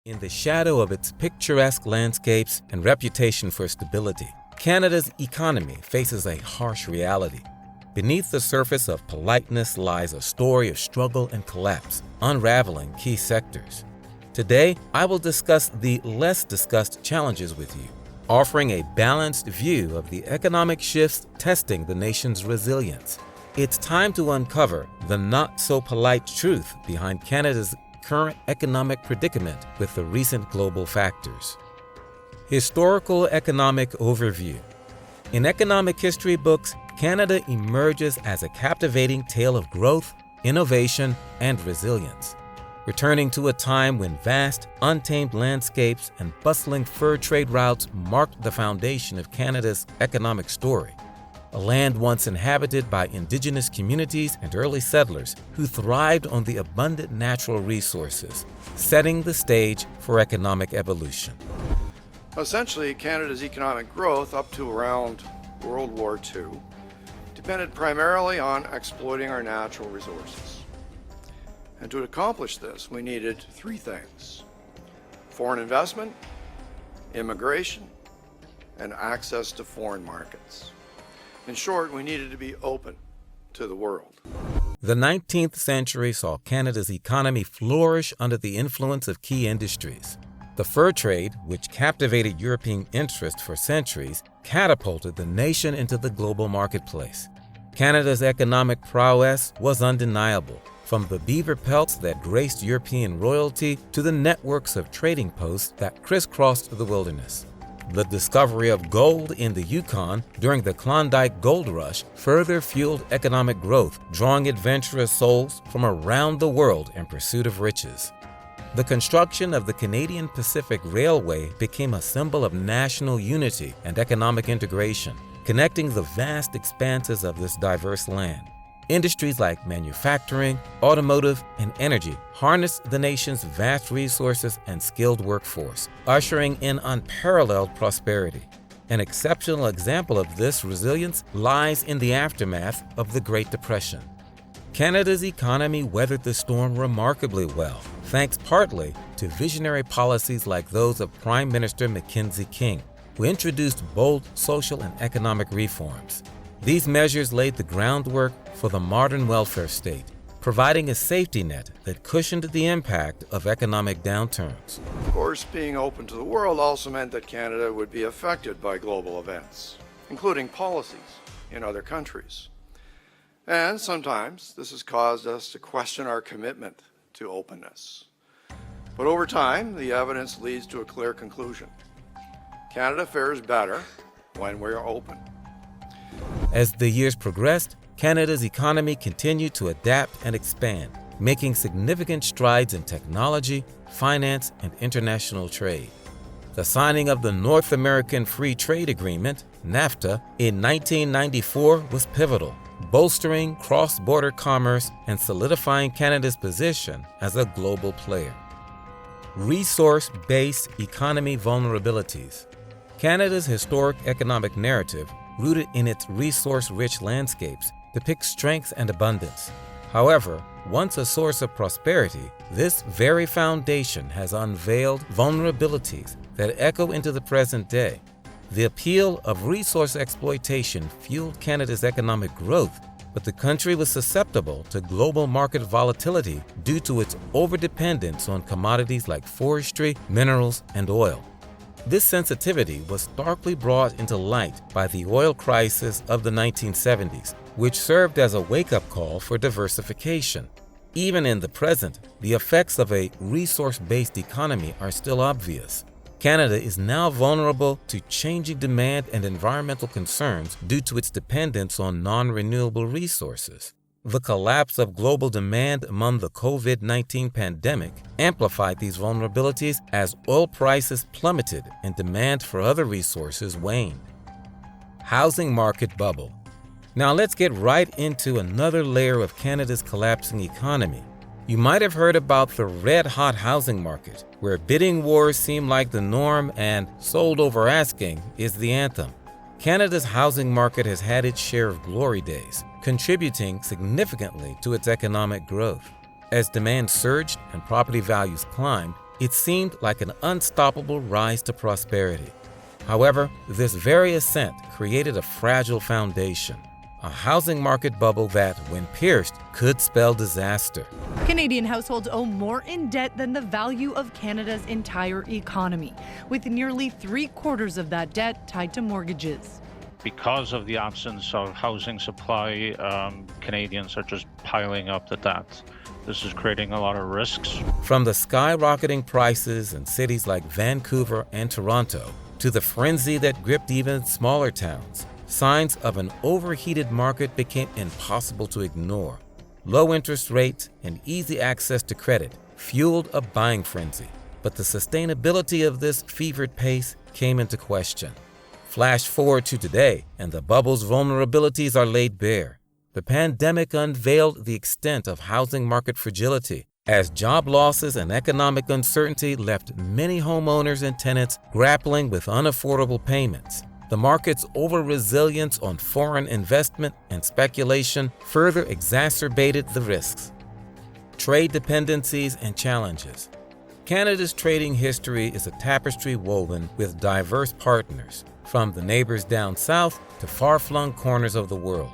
In the shadow of its picturesque landscapes and reputation for stability, Canada's economy faces a harsh reality. Beneath the surface of politeness lies a story of struggle and collapse, unraveling key sectors. Today, I will discuss the less discussed challenges with you, offering a balanced view of the economic shifts testing the nation's resilience. It's time to uncover the not-so-polite truth behind Canada's current economic predicament with the recent global factors. Historical economic overview. In economic history books, Canada emerges as a captivating tale of growth, innovation, and resilience, returning to a time when vast, untamed landscapes and bustling fur trade routes marked the foundation of Canada's economic story. A land once inhabited by Indigenous communities and early settlers who thrived on the abundant natural resources, setting the stage for economic evolution. Essentially, Canada's economic growth up to around World War II depended primarily on exploiting our natural resources. And to accomplish this, we needed three things: foreign investment, immigration, and access to foreign markets. In short, we needed to be open to the world. The 19th century saw Canada's economy flourish under the influence of key industries. The fur trade, which captivated European interest for centuries, catapulted the nation into the global marketplace. Canada's economic prowess was undeniable, from the beaver pelts that graced European royalty to the networks of trading posts that crisscrossed the wilderness. The discovery of gold in the Yukon during the Klondike Gold Rush further fueled economic growth, drawing adventurous souls from around the world in pursuit of riches. The construction of the Canadian Pacific Railway became a symbol of national unity and economic integration, connecting the vast expanses of this diverse land. Industries like manufacturing, automotive, and energy harnessed the nation's vast resources and skilled workforce, ushering in unparalleled prosperity. An exceptional example of this resilience lies in the aftermath of the Great Depression. Canada's economy weathered the storm remarkably well, thanks partly to visionary policies like those of Prime Minister Mackenzie King, who introduced bold social and economic reforms. These measures laid the groundwork for the modern welfare state, providing a safety net that cushioned the impact of economic downturns. Of course, being open to the world also meant that Canada would be affected by global events, including policies in other countries. And sometimes this has caused us to question our commitment to openness. But over time, the evidence leads to a clear conclusion. Canada fares better when we're open. As the years progressed, Canada's economy continued to adapt and expand, making significant strides in technology, finance, and international trade. The signing of the North American Free Trade Agreement, NAFTA, in 1994 was pivotal, bolstering cross-border commerce and solidifying Canada's position as a global player. Resource-based economy vulnerabilities. Canada's historic economic narrative, rooted in its resource-rich landscapes, depicts strength and abundance. However, once a source of prosperity, this very foundation has unveiled vulnerabilities that echo into the present day. The appeal of resource exploitation fueled Canada's economic growth, but the country was susceptible to global market volatility due to its overdependence on commodities like forestry, minerals, and oil. This sensitivity was starkly brought into light by the oil crisis of the 1970s, which served as a wake-up call for diversification. Even in the present, the effects of a resource-based economy are still obvious. Canada is now vulnerable to changing demand and environmental concerns due to its dependence on non-renewable resources. The collapse of global demand among the COVID-19 pandemic amplified these vulnerabilities as oil prices plummeted and demand for other resources waned. Housing market bubble. Now let's get right into another layer of Canada's collapsing economy. You might have heard about the red-hot housing market, where bidding wars seem like the norm and sold over asking is the anthem. Canada's housing market has had its share of glory days, contributing significantly to its economic growth. As demand surged and property values climbed, It seemed like an unstoppable rise to prosperity. However, this very ascent created a fragile foundation, a housing market bubble that, when pierced, could spell disaster. Canadian households owe more in debt than the value of Canada's entire economy, with nearly 3/4 of that debt tied to mortgages. Because of the absence of housing supply, Canadians are just piling up the debt. This is creating a lot of risks. From the skyrocketing prices in cities like Vancouver and Toronto to the frenzy that gripped even smaller towns, signs of an overheated market became impossible to ignore. Low interest rates and easy access to credit fueled a buying frenzy, but the sustainability of this fevered pace came into question. Flash forward to today, and the bubble's vulnerabilities are laid bare. The pandemic unveiled the extent of housing market fragility, as job losses and economic uncertainty left many homeowners and tenants grappling with unaffordable payments. The market's over-reliance on foreign investment and speculation further exacerbated the risks. Trade dependencies and challenges. Canada's trading history is a tapestry woven with diverse partners, from the neighbors down south to far-flung corners of the world.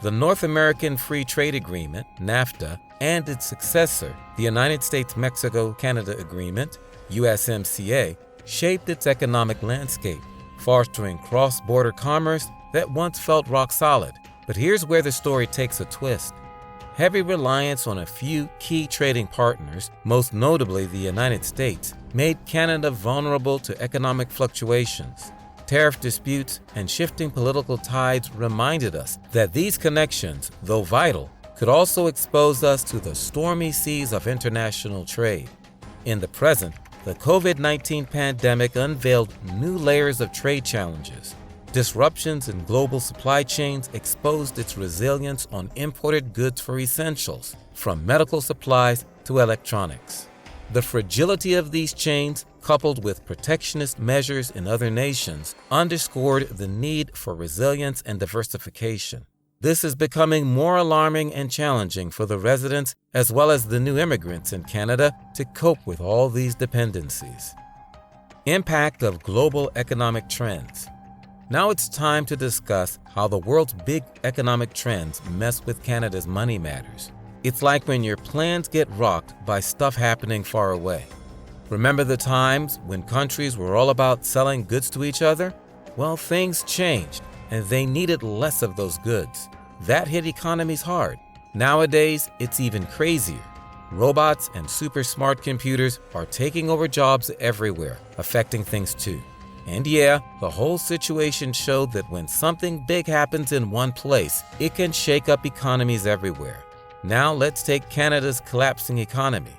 The North American Free Trade Agreement, NAFTA, and its successor, the United States-Mexico-Canada Agreement, USMCA, shaped its economic landscape, fostering cross-border commerce that once felt rock solid. But here's where the story takes a twist. Heavy reliance on a few key trading partners, most notably the United States, made Canada vulnerable to economic fluctuations. Tariff disputes and shifting political tides reminded us that these connections, though vital, could also expose us to the stormy seas of international trade. In the present, the COVID-19 pandemic unveiled new layers of trade challenges. Disruptions in global supply chains exposed its resilience on imported goods for essentials, from medical supplies to electronics. The fragility of these chains, coupled with protectionist measures in other nations, underscored the need for resilience and diversification. This is becoming more alarming and challenging for the residents as well as the new immigrants in Canada to cope with all these dependencies. Impact of global economic trends. Now it's time to discuss how the world's big economic trends mess with Canada's money matters. It's like when your plans get rocked by stuff happening far away. Remember the times when countries were all about selling goods to each other? Well, things changed, and they needed less of those goods. That hit economies hard. Nowadays, it's even crazier. Robots and super smart computers are taking over jobs everywhere, affecting things too. And yeah, the whole situation showed that when something big happens in one place, it can shake up economies everywhere. Now let's take Canada's collapsing economy.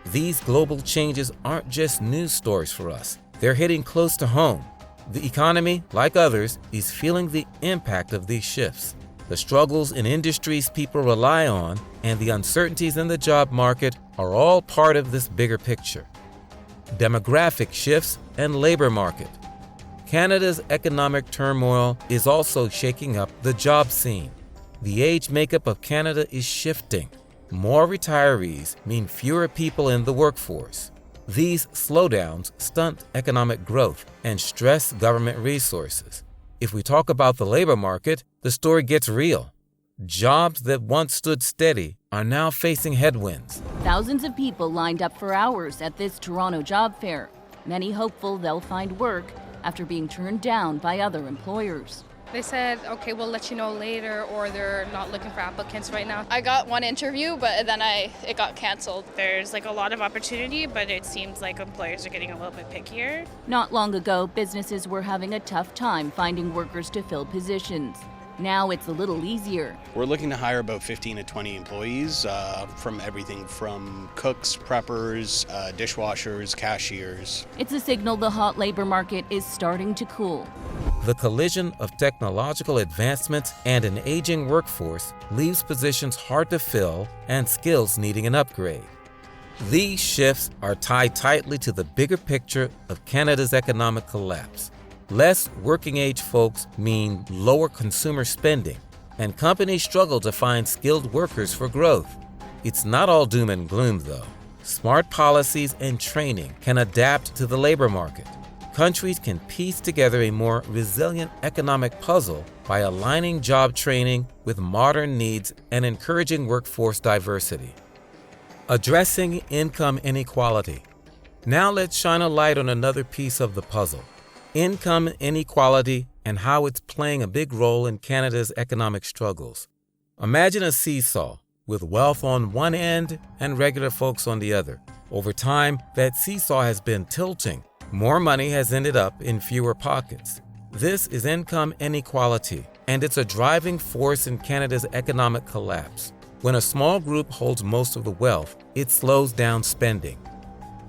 These global changes aren't just news stories for us. They're hitting close to home. The economy, like others, is feeling the impact of these shifts. The struggles in industries people rely on and the uncertainties in the job market are all part of this bigger picture. Demographic shifts and labor market. Canada's economic turmoil is also shaking up the job scene. The age makeup of Canada is shifting. More retirees mean fewer people in the workforce. These slowdowns stunt economic growth and stress government resources. If we talk about the labor market, the story gets real. Jobs that once stood steady are now facing headwinds. Thousands of people lined up for hours at this Toronto job fair, many hopeful they'll find work after being turned down by other employers. They said, okay, we'll let you know later, or they're not looking for applicants right now. I got one interview, but then it got canceled. There's a lot of opportunity, but it seems like employers are getting a little bit pickier. Not long ago, businesses were having a tough time finding workers to fill positions. Now it's a little easier. We're looking to hire about 15 to 20 employees from everything from cooks, preppers, dishwashers, cashiers. It's a signal the hot labor market is starting to cool. The collision of technological advancements and an aging workforce leaves positions hard to fill and skills needing an upgrade. These shifts are tied tightly to the bigger picture of Canada's economic collapse. Less working-age folks mean lower consumer spending, and companies struggle to find skilled workers for growth. It's not all doom and gloom, though. smart policies and training can adapt to the labor market. Countries can piece together a more resilient economic puzzle by aligning job training with modern needs and encouraging workforce diversity. Addressing income inequality. Now let's shine a light on another piece of the puzzle: income inequality and how it's playing a big role in Canada's economic struggles. Imagine a seesaw with wealth on one end and regular folks on the other. Over time, that seesaw has been tilting. More money has ended up in fewer pockets. This is income inequality, and it's a driving force in Canada's economic collapse. When a small group holds most of the wealth, it slows down spending.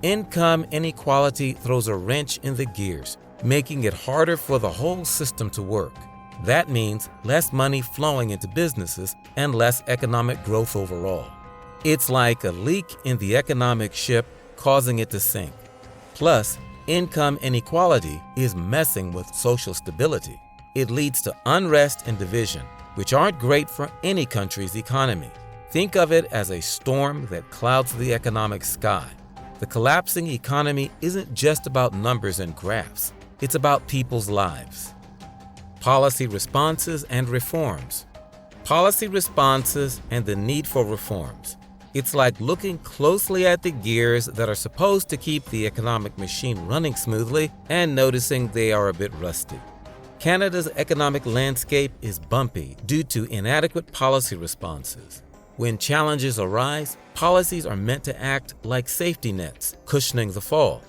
Income inequality throws a wrench in the gears, making it harder for the whole system to work. That means less money flowing into businesses and less economic growth overall. It's like a leak in the economic ship, causing it to sink. Plus, income inequality is messing with social stability. It leads to unrest and division, which aren't great for any country's economy. Think of it as a storm that clouds the economic sky. The collapsing economy isn't just about numbers and graphs. It's about people's lives. Policy responses and reforms. Policy responses and the need for reforms. It's like looking closely at the gears that are supposed to keep the economic machine running smoothly and noticing they are a bit rusty. Canada's economic landscape is bumpy due to inadequate policy responses. When challenges arise, policies are meant to act like safety nets, cushioning the fall.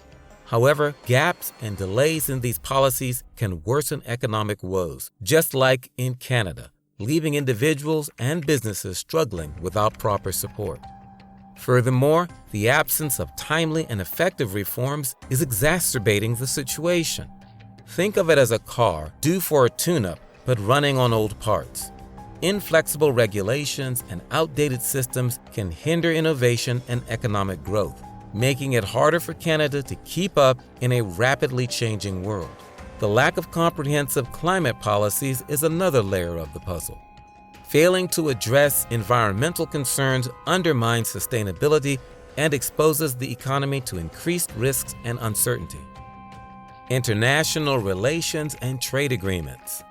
However, gaps and delays in these policies can worsen economic woes, just like in Canada, leaving individuals and businesses struggling without proper support. Furthermore, the absence of timely and effective reforms is exacerbating the situation. Think of it as a car due for a tune-up but running on old parts. Inflexible regulations and outdated systems can hinder innovation and economic growth, making it harder for Canada to keep up in a rapidly changing world. The lack of comprehensive climate policies is another layer of the puzzle. Failing to address environmental concerns undermines sustainability and exposes the economy to increased risks and uncertainty. International relations and trade agreements.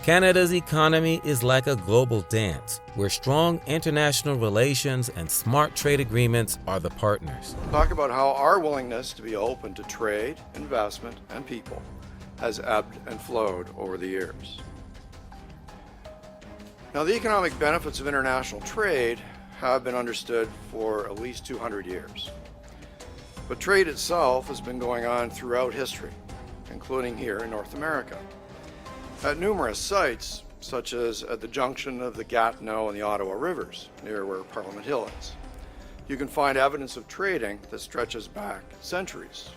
Canada's economy is like a global dance, where strong international relations and smart trade agreements are the partners. Talk about how our willingness to be open to trade, investment, and people has ebbed and flowed over the years. Now, the economic benefits of international trade have been understood for at least 200 years. But trade itself has been going on throughout history, including here in North America. At numerous sites, such as at the junction of the Gatineau and the Ottawa rivers, near where Parliament Hill is, you can find evidence of trading that stretches back centuries.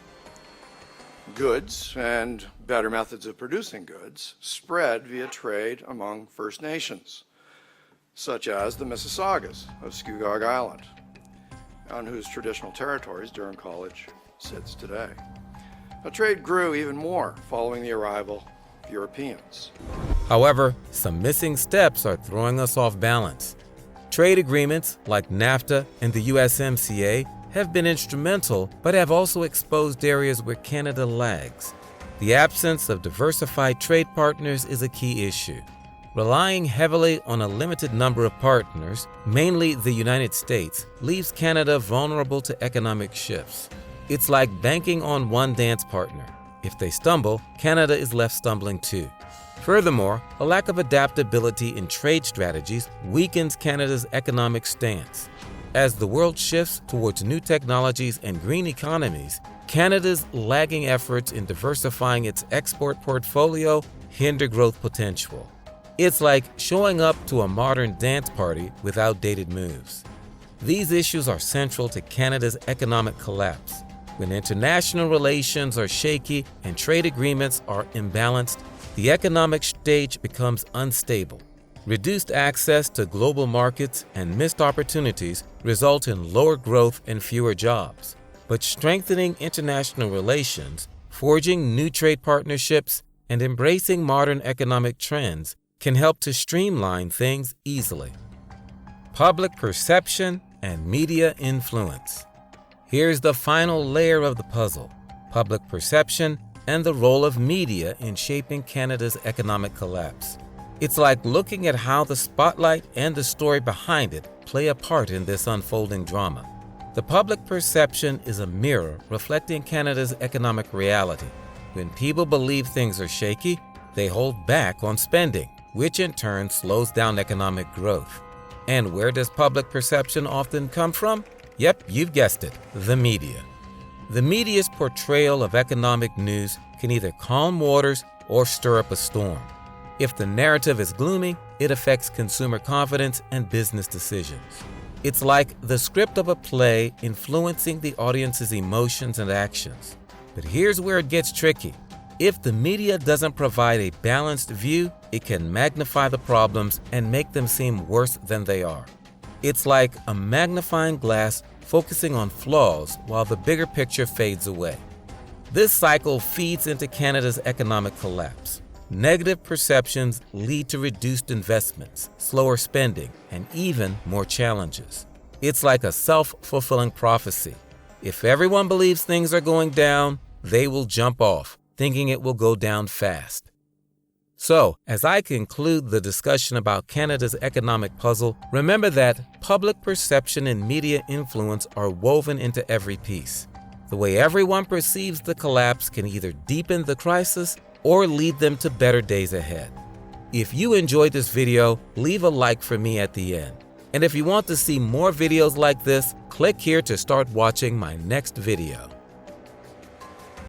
Goods and better methods of producing goods spread via trade among First Nations, such as the Mississaugas of Scugog Island, on whose traditional territories Durham College sits today. Now, trade grew even more following the arrival of Europeans. However, some missing steps are throwing us off balance. Trade agreements like NAFTA and the USMCA have been instrumental, but have also exposed areas where Canada lags. The absence of diversified trade partners is a key issue. Relying heavily on a limited number of partners, mainly the United States, leaves Canada vulnerable to economic shifts. It's like banking on one dance partner. If they stumble, Canada is left stumbling too. Furthermore, a lack of adaptability in trade strategies weakens Canada's economic stance. As the world shifts towards new technologies and green economies, Canada's lagging efforts in diversifying its export portfolio hinder growth potential. It's like showing up to a modern dance party with outdated moves. These issues are central to Canada's economic collapse. When international relations are shaky and trade agreements are imbalanced, the economic stage becomes unstable. Reduced access to global markets and missed opportunities result in lower growth and fewer jobs. But strengthening international relations, forging new trade partnerships, and embracing modern economic trends can help to streamline things easily. Public perception and media influence. Here's the final layer of the puzzle: public perception and the role of media in shaping Canada's economic collapse. It's like looking at how the spotlight and the story behind it play a part in this unfolding drama. The public perception is a mirror reflecting Canada's economic reality. When people believe things are shaky, they hold back on spending, which in turn slows down economic growth. And where does public perception often come from? Yep, you've guessed it, the media. The media's portrayal of economic news can either calm waters or stir up a storm. If the narrative is gloomy, it affects consumer confidence and business decisions. It's like the script of a play influencing the audience's emotions and actions. But here's where it gets tricky. If the media doesn't provide a balanced view, it can magnify the problems and make them seem worse than they are. It's like a magnifying glass focusing on flaws while the bigger picture fades away. This cycle feeds into Canada's economic collapse. Negative perceptions lead to reduced investments, slower spending, and even more challenges. It's like a self-fulfilling prophecy. If everyone believes things are going down, they will jump off, thinking it will go down fast. So, as I conclude the discussion about Canada's economic puzzle, remember that public perception and media influence are woven into every piece. The way everyone perceives the collapse can either deepen the crisis or lead them to better days ahead. If you enjoyed this video, leave a like for me at the end. And if you want to see more videos like this, click here to start watching my next video.